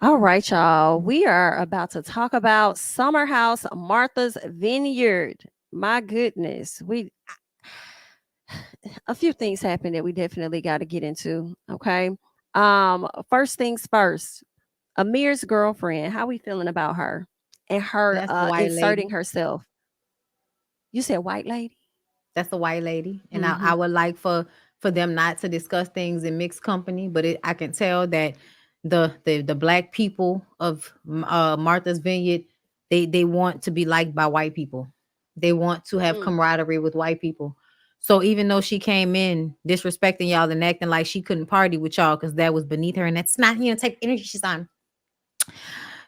All right, y'all. We are about to talk about Summer House Martha's Vineyard. My goodness. We a few things happened that we definitely got to get into. Okay. First things first. Amir's girlfriend, how we feeling about her and her That's the white lady. inserting herself? You said white lady? That's the white lady, and I Mm-hmm. would like for them not to discuss things in mixed company. But I can tell that the black people of Martha's Vineyard, they want to be liked by white people. They want to have Mm. camaraderie with white people. So even though she came in disrespecting y'all and acting like she couldn't party with y'all because that was beneath her, and that's not type of energy she's on.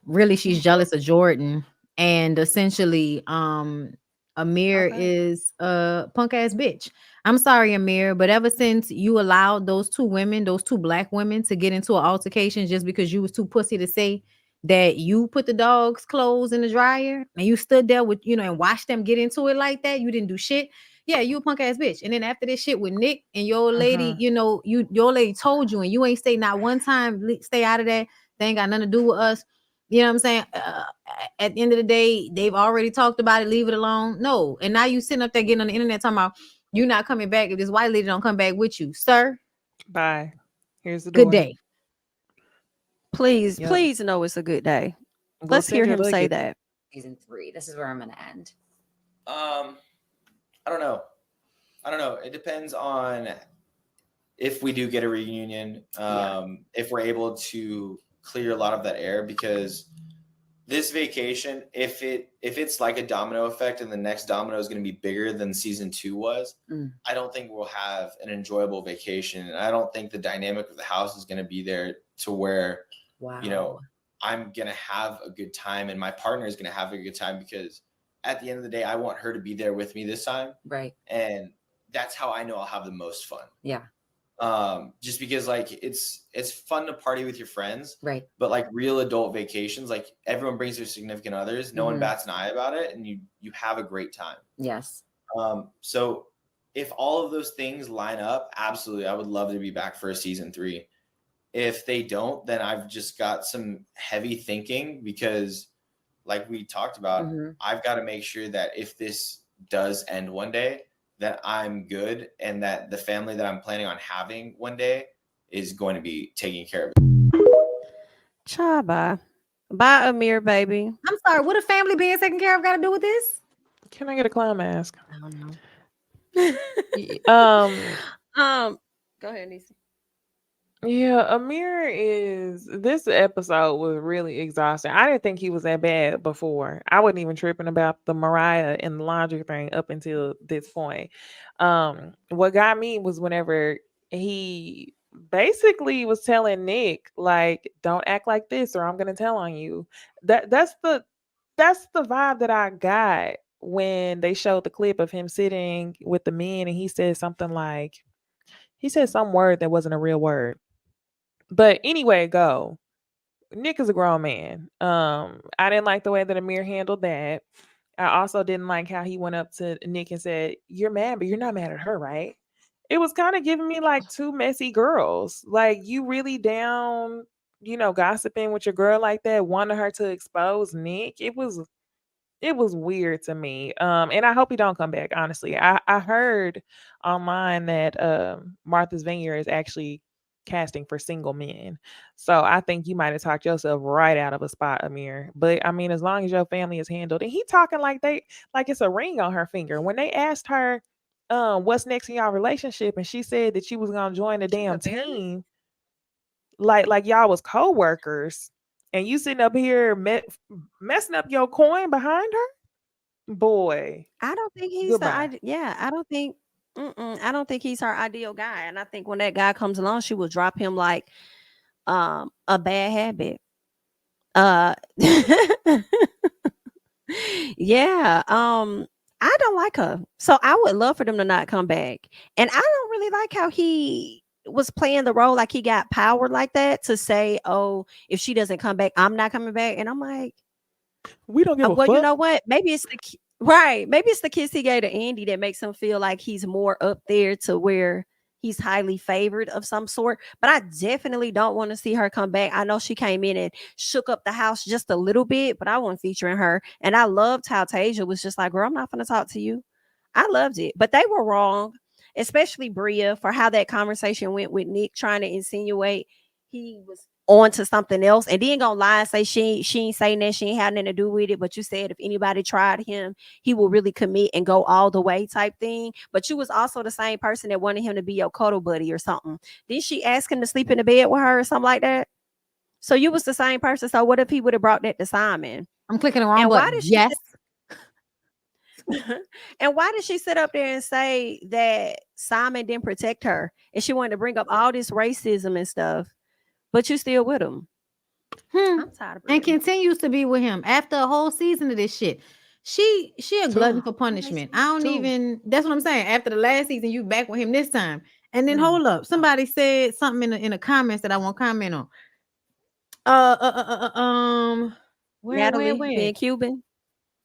Really, she's jealous of Jordan, and essentially Amir Okay. is a punk ass bitch. I'm sorry, Amir, but ever since you allowed those two women, those two black women, to get into an altercation just because you was too pussy to say that you put the dog's clothes in the dryer and you stood there with and watched them get into it like that, you didn't do shit. Yeah, you a punk ass bitch. And then after this shit with Nick and your old lady, Uh-huh. your old lady told you and you ain't stay not one time, stay out of that. They ain't got nothing to do with us. You know what I'm saying? At the end of the day, they've already talked about it. Leave it alone. No. And now you sitting up there getting on the internet talking about you not coming back if this white lady don't come back with you, sir. Bye. Here's the Good door. day. Please, Yep. please know it's a good day. We'll Let's hear send your him say luggage. that. Season 3. This is where I'm gonna end. Um, I don't know. I don't know. It depends on if we do get a reunion. If we're able to clear a lot of that air, because this vacation, if it's like a domino effect and the next domino is going to be bigger than season 2 was, I don't think we'll have an enjoyable vacation. And I don't think the dynamic of the house is going to be there to where, Wow. I'm going to have a good time and my partner is going to have a good time, because at the end of the day, I want her to be there with me this time. Right. And that's how I know I'll have the most fun. Yeah. Just because like it's fun to party with your friends, Right. but like real adult vacations, like everyone brings their significant others, no one bats an eye about it, and you have a great time. Yes. So if all of those things line up, absolutely, I would love to be back for a season 3. If they don't, then I've just got some heavy thinking, because like we talked about, I've got to make sure that if this does end one day, that I'm good and that the family that I'm planning on having one day is going to be taking care of it. Bye. Bye, Amir, baby. I'm sorry. What a family being taken care of got to do with this? Can I get a clown mask? I don't know. Y- Um, Go ahead, Nisa. yeah, Amir is this episode was really exhausting. I didn't think he was that bad before. I wasn't even tripping about the Mariah and the laundry thing up until this point. What got me was whenever he basically was telling Nick, like, don't act like this or I'm gonna tell on you. That's the vibe that I got when they showed the clip of him sitting with the men and he said something like he said some word that wasn't a real word. But anyway, go. Nick is a grown man. I didn't like the way that Amir handled that. I also didn't like how he went up to Nick and said, "You're mad, but you're not mad at her, right?" It was kind of giving me like two messy girls. Like you really down, gossiping with your girl like that, wanting her to expose Nick. It was weird to me. And I hope he don't come back. Honestly, I heard online that Martha's Vineyard is actually casting for single men. So I think you might have talked yourself right out of a spot, Amir. But I mean, as long as your family is handled, and he talking like it's a ring on her finger. When they asked her, what's next in y'all relationship, and she said that she was gonna join the She's a damn therapist. team, like y'all was co-workers, and you sitting up here messing up your coin behind her, boy. I don't think he's the Goodbye. yeah, I don't think he's her ideal guy, and I think when that guy comes along, she will drop him like, a bad habit. Uh, yeah, I don't like her, so I would love for them to not come back, and I don't really like how he was playing the role like he got power like that to say, "Oh, if she doesn't come back, I'm not coming back," and I'm like, We don't give a well, you fuck. know what? Maybe it's right. Maybe it's the kiss he gave to Andy that makes him feel like he's more up there to where he's highly favored of some sort. But I definitely don't want to see her come back. I know she came in and shook up the house just a little bit, but I wasn't featuring her. And I loved how Tasia was just like, girl, I'm not going to talk to you. I loved it. But they were wrong, especially Bria, for how that conversation went with Nick trying to insinuate he was on to something else, and then gonna lie and say she ain't saying that, she ain't had nothing to do with it. But you said if anybody tried him, he will really commit and go all the way type thing. But you was also the same person that wanted him to be your cuddle buddy or something. Didn't she ask him to sleep in the bed with her or something like that? So you was the same person. So what if he would have brought that to Simon? I'm clicking the wrong And why button. did she Yes. and why did she sit up there and say that Simon didn't protect her and she wanted to bring up all this racism and stuff, but you still with him? I'm tired of And Bria. continues to be with him after a whole season of this shit. She a glutton for punishment. I don't even. That's what I'm saying. After the last season, you back with him this time. And then hold up, somebody said something in the comments that I won't comment on. Natalie Where? being Cuban.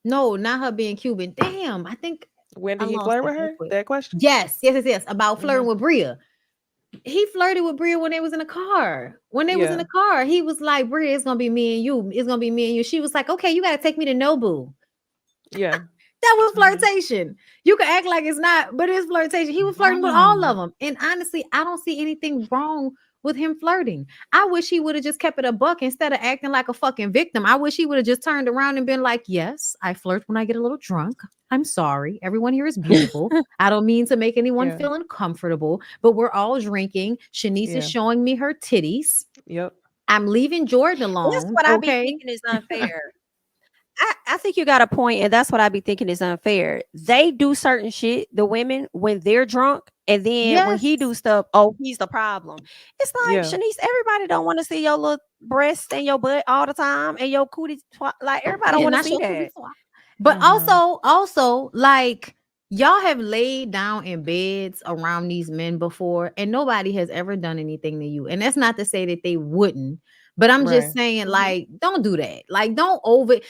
No, not her being Cuban. Damn, I think When I did he lost flirt it with real her? quick. That question. Yes. About flirting with Bria. He flirted with Bria when they was in the car. When they was in the car, he was like, Bria, it's gonna be me and you. It's gonna be me and you. She was like, okay, you gotta take me to Nobu. Yeah. That was flirtation. You can act like it's not, but it's flirtation. He was flirting with all of them. And honestly, I don't see anything wrong with him flirting. I wish he would have just kept it a buck instead of acting like a fucking victim. I wish he would have just turned around and been like, yes, I flirt when I get a little drunk. I'm sorry. Everyone here is beautiful. I don't mean to make anyone feel uncomfortable, but we're all drinking. Shanice is showing me her titties. Yep. I'm leaving Jordan alone. That's what I be thinking is unfair. I think you got a point, and that's what I be thinking is unfair. They do certain shit, the women, when they're drunk, and then when he do stuff, oh, he's the problem. It's like, Shanice, everybody don't want to see your little breasts and your butt all the time and your cootie. Like everybody don't want to see that. But also, like, y'all have laid down in beds around these men before, and nobody has ever done anything to you. And that's not to say that they wouldn't. But I'm just saying, like, don't do that. Like, don't even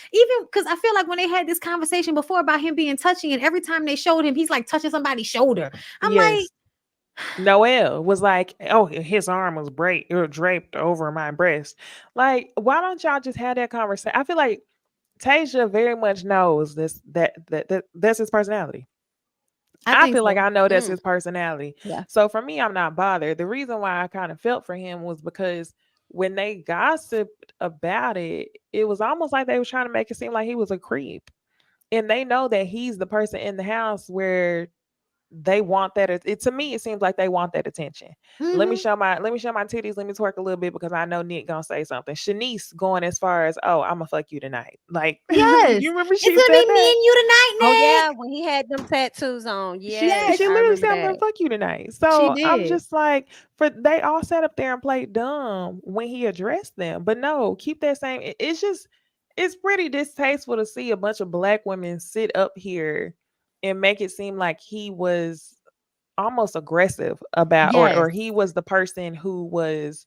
because I feel like when they had this conversation before about him being touchy, and every time they showed him, he's like touching somebody's shoulder. I'm like, Noelle was like, oh, his arm was draped over my breast. Like, why don't y'all just have that conversation? I feel like Tasia very much knows that's his personality. I feel like I know that's his personality. Yeah. So for me, I'm not bothered. The reason why I kind of felt for him was because when they gossiped about it, it was almost like they were trying to make it seem like he was a creep. And they know that he's the person in the house where they want that. To me, it seems like they want that attention. Let me show my titties. Let me twerk a little bit because I know Nick gonna say something. Shanice going as far as, oh, I'm gonna fuck you tonight. Like, yes, you remember it's gonna be me and you tonight, Nick. Oh yeah, when he had them tattoos on. Yeah, she literally said, I'm gonna fuck you tonight. So I'm just like, they all sat up there and played dumb when he addressed them. But no, keep that same. It's pretty distasteful to see a bunch of black women sit up here and make it seem like he was almost aggressive about, or he was the person who was,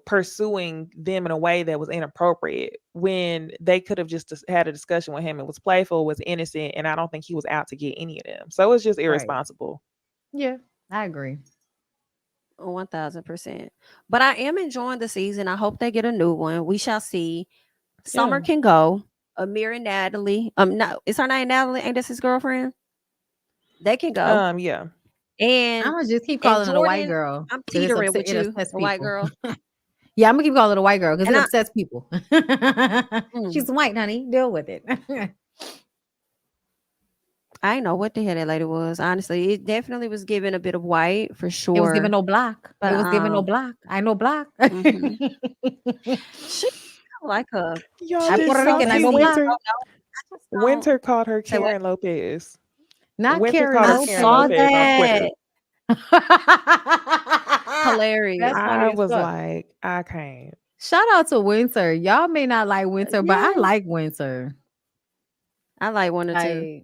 pursuing them in a way that was inappropriate, when they could have just had a discussion with him. It was playful, was innocent, and I don't think he was out to get any of them. So it's just irresponsible. Yeah, I agree. 1000%. But I am enjoying the season. I hope they get a new one. We shall see. Summer can go. Amir and Natalie. No, is her name Natalie? Ain't this his girlfriend? They can go. Yeah. I'm And gonna just keep calling it a white girl. I'm teetering with you, the white girl. Yeah, I'm gonna keep calling it a white girl because it upsets people. She's white, honey. Deal with it. I know what the hell that lady was. Honestly, it definitely was giving a bit of white for sure. It was giving no black. But, it was giving no black. I know black. She like her. I'm Puerto Rican. I know Winter. Winter called her Karen Lopez. Not Winter Karen. Called her Karen Lopez on Twitter. Hilarious. I was like, I can't. Shout out to Winter. Y'all may not like Winter, but I like Winter. I like Winter too.